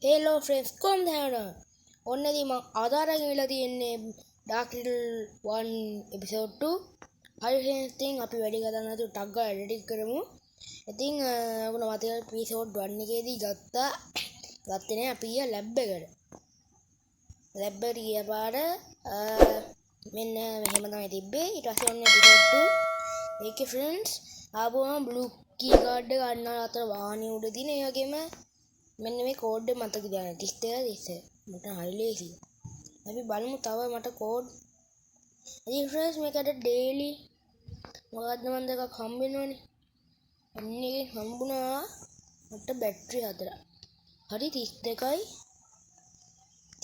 Hello friends, කොහොමද හැමෝටම? ඔන්නදී මම අදාරගෙන ඉලා තියෙන්නේ Dark Little 1 episode 2. හරි friends, ඉතින් අපි වැඩි කතා නැතුව ටක් ගාලා එඩිට් කරමු. ඉතින් ඔයගොල්ලෝ මතක episode 1 එකේදී ගත්තේ නේ අපි ගියා lab එකට. lab එකට ගියා පාර මෙන්න මෙහෙම තමයි තිබ්බේ. ඊට පස්සේ ඔන්න episode 2. ඒකේ friends ආපුවම blue key card එක ගන්න අතර වාහනේ උඩ දින ඒ වගේම මෙන්න මේ කෝඩ් එක මතක තියාගන්න 32 මට හරි ලේසි. අපි බලමු තව මට කෝඩ්. ඉතින් ෆ්‍රෙන්ඩ්ස් මේකට ඩේලි මොකද්ද මන් දෙකක් හම්බ වෙනවනේ. අන්නේ හම්බුණා මට බැටරි 4. හරි 32යි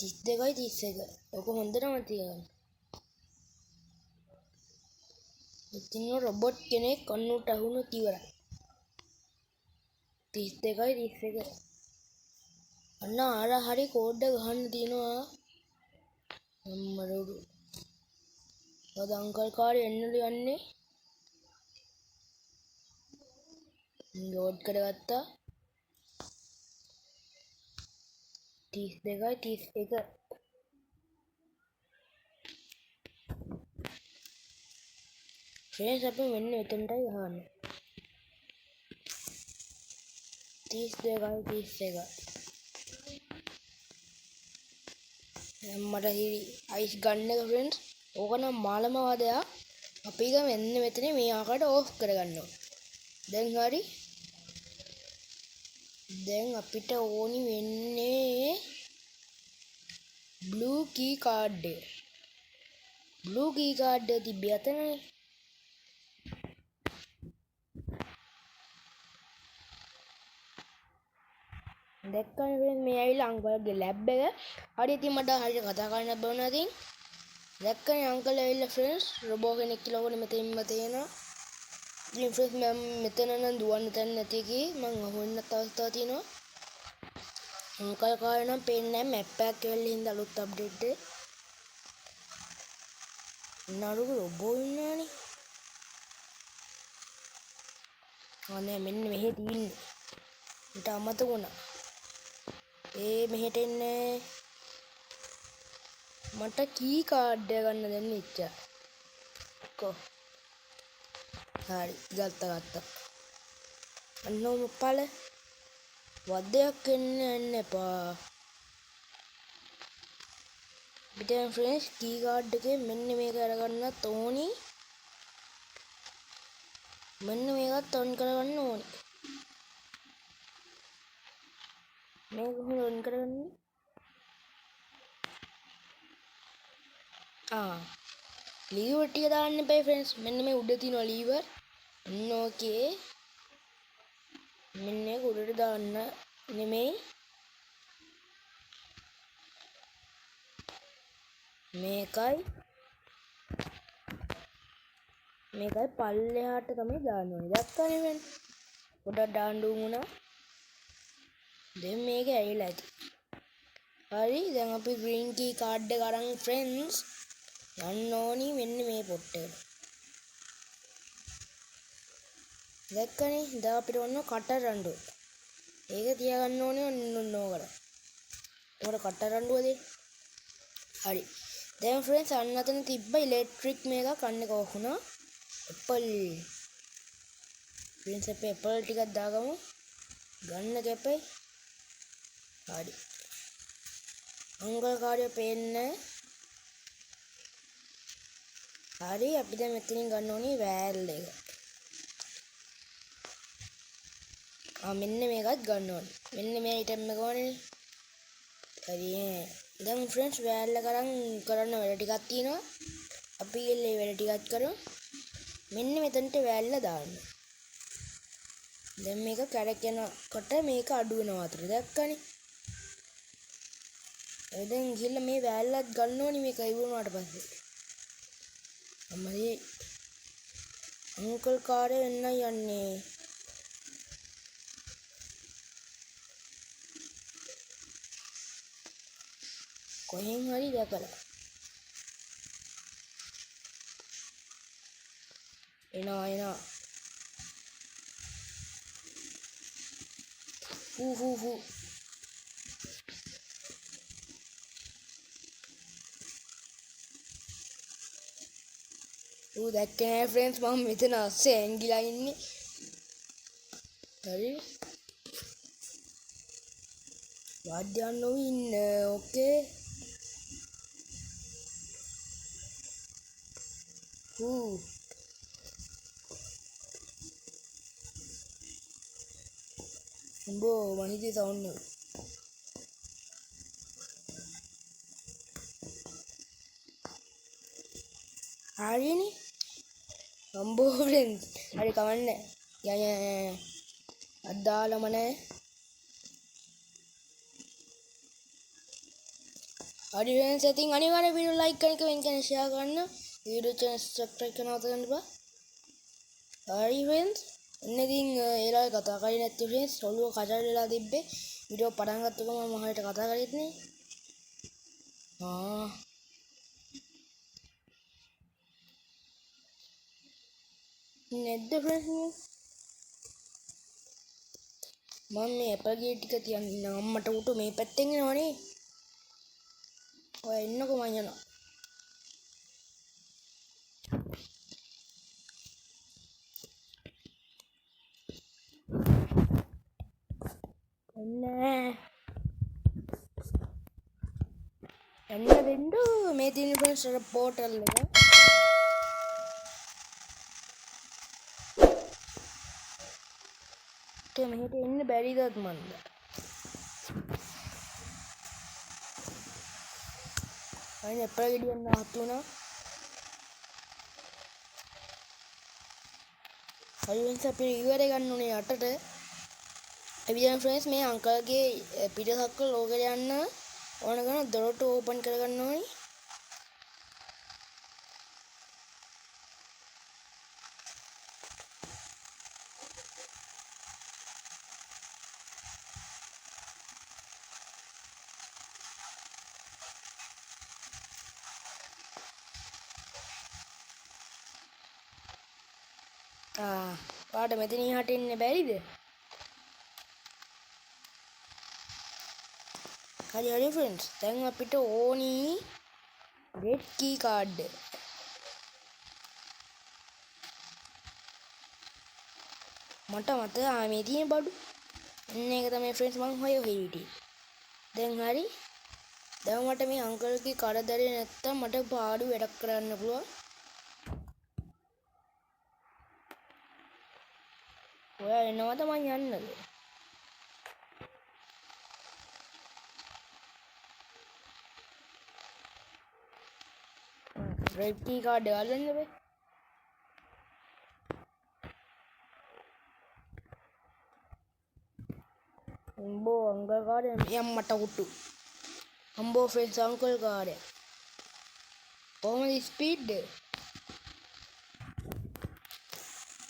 31. ඔක හොඳටම තියාගන්න. ඉතින් රොබොට් කෙනෙක් කන්නට අහුණු ඉවරයි. 31. අන්න ආර හරි කෝඩ් එක ගහන්න තියෙනවා අම්මරෝඩු. අද අංකල් කාර්ය එන්නලු යන්නේ. ලෝඩ් කරගත්තා. 32. ෆ්‍රෙන්ඩ්ස් අපි මෙන්න එතනටයි ගහන්නේ. 32. මට හිරි අයිස් ගන්න එක ෆ්‍රෙන්ඩ්ස්. ඕක නම් මාළම වාදයක්. අපි ගම මෙන්න මෙතන මේ ආකාරයට ඕෆ් කරගන්න ඕන. දැන් හරි. දැන් අපිට ඕනි වෙන්නේ blue key card එක. blue key card එක තිබ්බේ අතනනේ. දැක්කනේ ෆ්‍රෙන්ඩ්ස් මේ ඇවිල්ලා අංකල්ගේ ලැබ් එක. හරි ඉතින් මට හරියට කතා කරන්න බැරුණා ඉතින්. දැක්කනේ අංකල් ඇවිල්ලා ෆ්‍රෙන්ඩ්ස් රොබෝ කෙනෙක් කියලා ඕනේ මෙතනින්ම තියෙනවා. ඉතින් ෆ්‍රෙන්ඩ්ස් මම මෙතන නම් දුවන්න තැන නැති එකේ මම අහුවෙන්නත් අවස්ථාවක් තියෙනවා. අංකල් කාර්ය නම් පේන්නේ නැහැ මැප් එකක් කියලා හින්දා අලුත් අප්ඩේට් එක. නඩු රොබෝ ඉන්නවනේ. අනේ මෙන්න මෙහෙ තියෙන්නේ. ඊට අමතක වුණා. මෙහෙට එන්නේ මට කී කාඩ් එක ගන්න දෙන්න ඉච්චා. හරි ගත්තා. අන්නෝම පළ වදයක් එන්න එපා. පිටෙන් ෆ්‍රෙන්ඩ්ස් කී කාඩ් එකේ මෙන්න මේක අරගන්නත් ඕනි. මෙන්න මේකත් ඔන් කරගන්න ඕනි. මේක ඔන් කරගන්න. ලීවර් ටික දාන්න එපා ෆ්‍රෙන්ඩ්ස්. මෙන්න මේ උඩ තියෙනවා ලීවර්. ඕකේ. මෙන්න මේක උඩට දාන්න නෙමෙයි. මේකයි පල්ලෙහාට තමයි දාන්න ඕනේ. දැක්කනේ ෆ්‍රෙන්ඩ්ස්. පොඩක් දාන්න උමුණා. දැන් මේක ඇවිල්ලා ඇති. හරි දැන් අපි green key card එක අරන් friends යන්න ඕනි මෙන්න මේ පොට් එකට. දැක්කනේ දැන් අපිට ඔන්න කටර් රණ්ඩුව. ඒක තියාගන්න ඕනේ ඔන්න ඕකට. ඒකට කටර් රණ්ඩුව දෙන්න. හරි. දැන් friends අන්න අතන තිබ්බ ඉලෙක්ට්‍රික් මේකක් අන්න එක ඔෆ් වුණා. ඇපල්. friends අපි ඇපල් ටිකක් දාගමු. ගන්න කැපයි. හරි. අංකල් කාර්ය පේන්නේ. හරි අපි දැන් මෙතනින් ගන්න ඕනේ වෑල් එක. මෙන්න මේකත් ගන්න ඕනේ. මෙන්න මේ අයිටම් එක ඕනේ. හරි. දැන් ෆ්‍රෙන්ඩ්ස් වෑල් එක කරන්න වැඩ ටිකක් තියෙනවා. අපි ගිහලා වැඩ ටිකක් කරමු. මෙන්න මෙතනට වෑල්ල දාන්න. දැන් මේක කැරක් යනකොට මේක අඩු වෙනවා අතට. දැක්කනේ. දැන් ගිහලා මේ වෑල්ලත් ගන්න ඕනේ මේක ඉවරුනාට පස්සේ. අම්මේ අංකල් කාර්ය එන්න යන්නේ. කොහෙන් හරි දැකලා. එනවා. හූ. ඌ දැක්කේ නෑ ෆ්‍රෙන්ඩ්ස් මම මෙතන අස්සේ ඇංගිලා ඉන්නේ. හරි. වාද්‍යයන් නොවි ඉන්න. ඕකේ. උඹෝ වනිති සවුන්ඩ් එක. හරිනේ. උඹෝ ෆ්‍රෙන්ඩ්ස්. හරි කවන්නේ. යය අදාළම නෑ. හරි ෆ්‍රෙන්ඩ්ස් ඉතින් අනිවාර්යෙන් වීඩියෝ ලයික් කරන එක වෙන කෙනෙක් ෂෙයා කරන්න. වීඩියෝ channel subscribe කරන්න අවසන් කරන්න. හරි ෆ්‍රෙන්ඩ්ස්. එන්න ඉතින් ඒලා කතා කරේ නැති ෆ්‍රෙන්ඩ්ස් ඔළුව කචල් වෙලා තිබ්බේ. වීඩියෝ පටන් ගත්ත ගමන් මම හරියට කතා කරෙත් නේ. නැද්ද ෆ්‍රෙන්ඩ්ස්? මම මේ ඇපල් ගේ ටික තියන් ඉන්න අම්මට උට මේ පැත්තෙන් එනවනේ. ඔය එන්නකො මං යනවා. එන්න වෙන්න මේ තියෙන ෆ්‍රෙන්ඩ්ස් අර පෝටල් එක. මෙහෙට එන්න බැරිදත් මන්ද? අයින් ඇපල් ගෙඩියක් නාතු වුණා. හරිවෙන්ස අපි ඉවරේ ගන්න උනේ 8ට. එවිදන් ෆ්‍රෙන්ඩ්ස් මේ අංකල්ගේ පිටසක්වල ලෝකෙට යන්න ඕන කරන දොරටු ඕපන් කරගන්න ඕනේ. පාට මෙතන ඉහට එන්න බැරිද? හරි ෆ්‍රෙන්ඩ්ස් දැන් අපිට ඕනි රෙඩ් කී කාඩ්. මට මතක මේ තියෙන බඩු. එන්න එක තමයි ෆ්‍රෙන්ඩ්ස් මං හොය හිටියේ. දැන් හරි. දැන් මට මේ අංකල්ගේ කරදරේ නැත්තම් මට පාඩු වැඩක් කරන්න පුළුවන්. ඔයා එනවද මං යන්නද? රෙඩ් කී කාඩ් ගන්න බෑ. උඹෝ අංකල් කාඩ් යම්මට උට්ටු. උඹෝ ෆ්‍රෙන්ඩ්ස් අංකල් කාඩ්. කොහොමද ස්පීඩ්?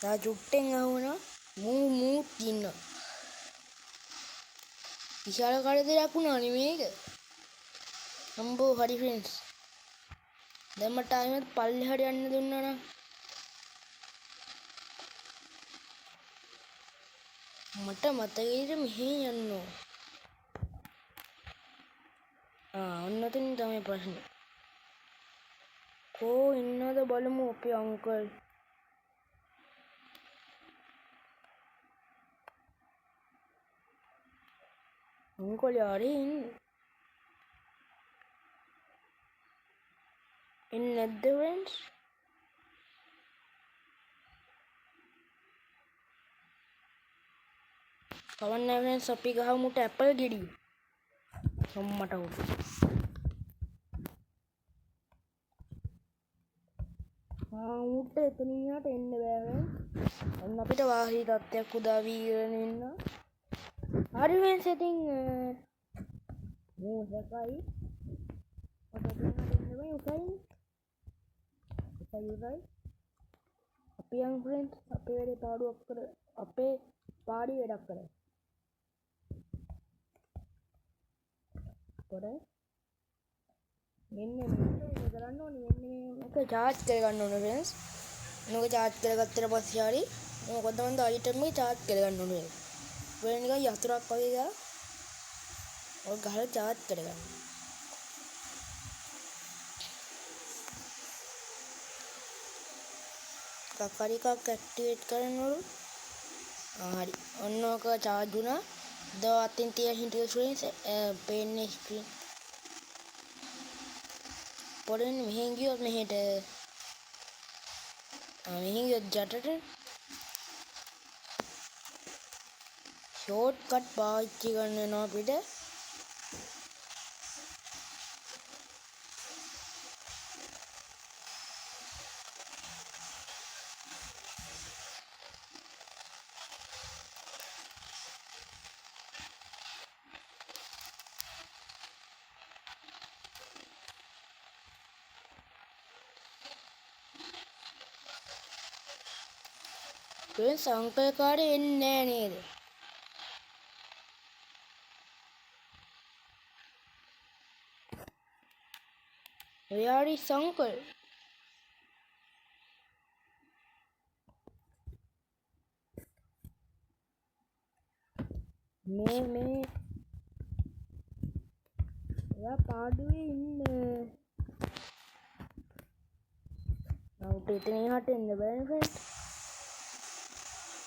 තා චුට්ටෙන් ආවුණා. මූ තින්න. විශාල කරදරයක් වුණා නේ මේක. උඹෝ හරි ෆ්‍රෙන්ඩ්ස්. දැන් මට ආයෙත් පල්ලෙහාට යන්න දුන්නා නම් මට මතකෙයිද මෙහෙ යන්න ඕන. ඔන්න ඔතන තමයි ප්‍රශ්නේ. කෝ ඉන්නවද බලමු අපේ අංකල්. අංකල් යාරේ ඉන්නේ නැද්ද ෆ්‍රෙන්ඩ්ස්? කවන්නේ ෆ්‍රෙන්ඩ්ස් අපි ගහමුට ඇපල් ගෙඩිය. අම්මට උඩ. උට එතනින් යට එන්න බෑ. ඔන්න අපිට වාහී තත්ත්වයක් උදා වීගෙන ඉන්න. හරි ෆ්‍රෙන්ඩ්ස් ඉතින් මෝ සකයි. ඔතන දෙන්න බෑ උසයි. අපි යන් ෆ්‍රෙන්ඩ්ස් අපේ වැඩේ පාඩුවක් කර අපේ පාඩි වැඩක් කරා. පොර මෙන්න මේක කරන්න ඕනේ. මෙන්න මේක charge කරගන්න ඕනේ ෆ්‍රෙන්ඩ්ස්. මේක charge කරගත්තට පස්සේ හරි මොකද මන්ද item එක charge කරගන්න ඕනේ. වෙන නිකන් යතුරක් වගේ ගා ඔය ගහලා charge කරගන්න. එකක් හරි එකක් ඇක්ටිවේට් කරනවලු. හරි. ඔන්න ඔක charge වුණා. දැන් අතින් තියලා හිටිය ස්ක්‍රීන් පේන්නේ ස්ක්‍රීන්. පොඩෙන් මෙහෙන් ගියොත් මෙහෙට මෙහෙන් ගියොත් ජටට ෂෝට් කට් පාවිච්චි කරන්න වෙනවා අපිට. ඒ සංකල්පකාරය එන්නේ නැහැ නේද? Where is uncle? මේ එයා පාඩුවේ ඉන්නේ. නමුත් එතන එහාට එන්න බෑනේ ෆ්‍රෙන්ඩ්.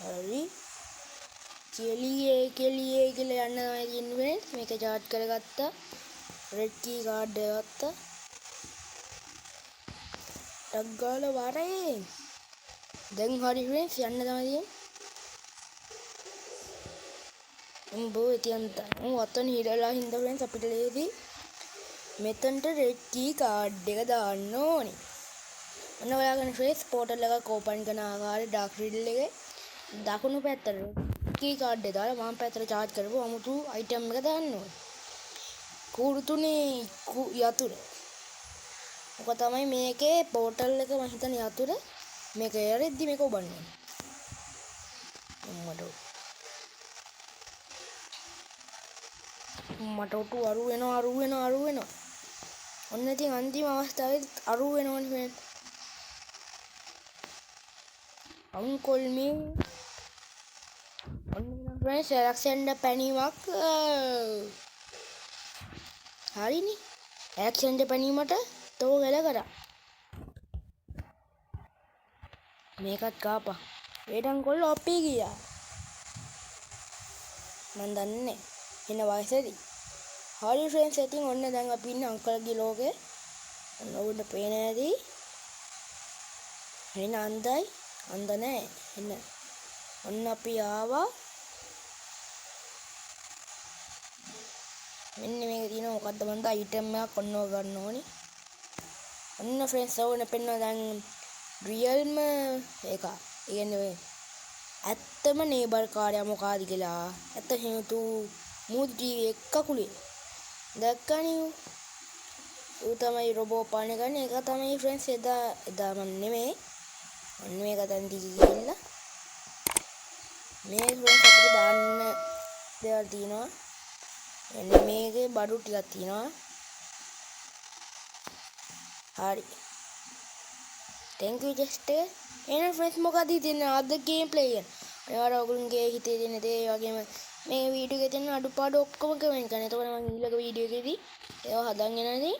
හරි. කෙලියේ කියලා යන්න තමයි තියෙන්නේ. මේක charge කරගත්තා. red key card එක ගත්තා. ටක් ගාලා වරේ. දැන් හරි ෆ්‍රෙන්ඩ්ස් යන්න තමයි තියෙන්නේ. උඹෝ එතියන්ත වත්තන හිරලා හින්දා ෆ්‍රෙන්ඩ්ස් අපිට ලේසි. මෙතනට red key card එක දාන්න ඕනේ. ඔන්න ඔයාගෙන ෆ්‍රෙන්ඩ්ස් පෝටල් එකක් ඕපන් කරන ආකාරය ඩාර්ක් රීඩල් එකේ දකුණු පැත්තට key card එක දාලා වම් පැත්තට charge කරපුව 아무තු item එක දාන්න ඕනේ. කූඩු තුනේ යතුර. ඔක තමයි මේකේ පෝටල් එක මම හිතන්නේ යතුර. මේක යරෙද්දි මේක ඔබන්න ඕනේ. මට උටු අරු වෙනවා. ඔන්න ඉතින් අන්තිම අවස්ථාවේ අරු වෙනවනේ ෆ්‍රෙන්ඩ්. අන්කොල් මේ ඔන්න ෆ්‍රෙන්ඩ්ස් ඇලෙක්සැන්ඩර් පැනීමක් හරිනේ. ඇලෙක්සැන්ඩර් පැනීමට තෝ වෙල කරා. මේකත් කාපා. වේඩන් කොල්ලෝ අපේ ගියා. මන් දන්නේ එන වයසේදී. හරි ෆ්‍රෙන්ඩ්ස් ඉතින් ඔන්න දැන් අපි ඉන්නේ අංකල්ගේ ලෝකේ. ඔන්න උඩ පේන ඇති. එන අන්ද නැහැ. එන්න. ඔන්න අපි ආවා. මෙන්න මේක තියෙන මොකද්ද මන්ද අයිටම් එකක් ඔන්න ගන්න ඕනේ. ඔන්න ෆ්‍රෙන්ඩ්ස් ඕන පෙන්නවා දැන් රියල්ම එක. කියන්නේ ඇත්තම නේබර් කාර්යය මොකಾದ කියලා. ඇත්ත හේතු මුද්‍රි එක්ක කුලේ. දැක්කනේ ඌ තමයි රොබෝ පාන ගන්න. ඒක තමයි ෆ්‍රෙන්ඩ්ස් එදා මම නෙමෙයි. ඔන්න මේක දැන් ගිහිල්ලා මේ ෆ්‍රෙන්ඩ්ස් අපිට දාන්න දේවල් තියෙනවා. එන්න මේකේ බඩු ටිකක් තියෙනවා. හරි. thank you just එහෙනම් ෆ්‍රෙන්ඩ්ස් මොකද හිතන්නේ අද ගේම් ප්ලේ එක. ඔයාලා ඔයගොල්ලන්ගේ හිතේ තියෙන දේ වගේම මේ වීඩියෝ එකේ තියෙන අඩුපාඩු ඔක්කොම කමෙන්ට් කරන්න. එතකොට මම ඊළඟ වීඩියෝ එකේදී ඒවා හදන් එනදී.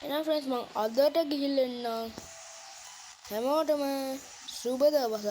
එහෙනම් ෆ්‍රෙන්ඩ්ස් මම අදට ගිහිල්ලා එන්නම්. හැමෝටම සුබ දවසක්.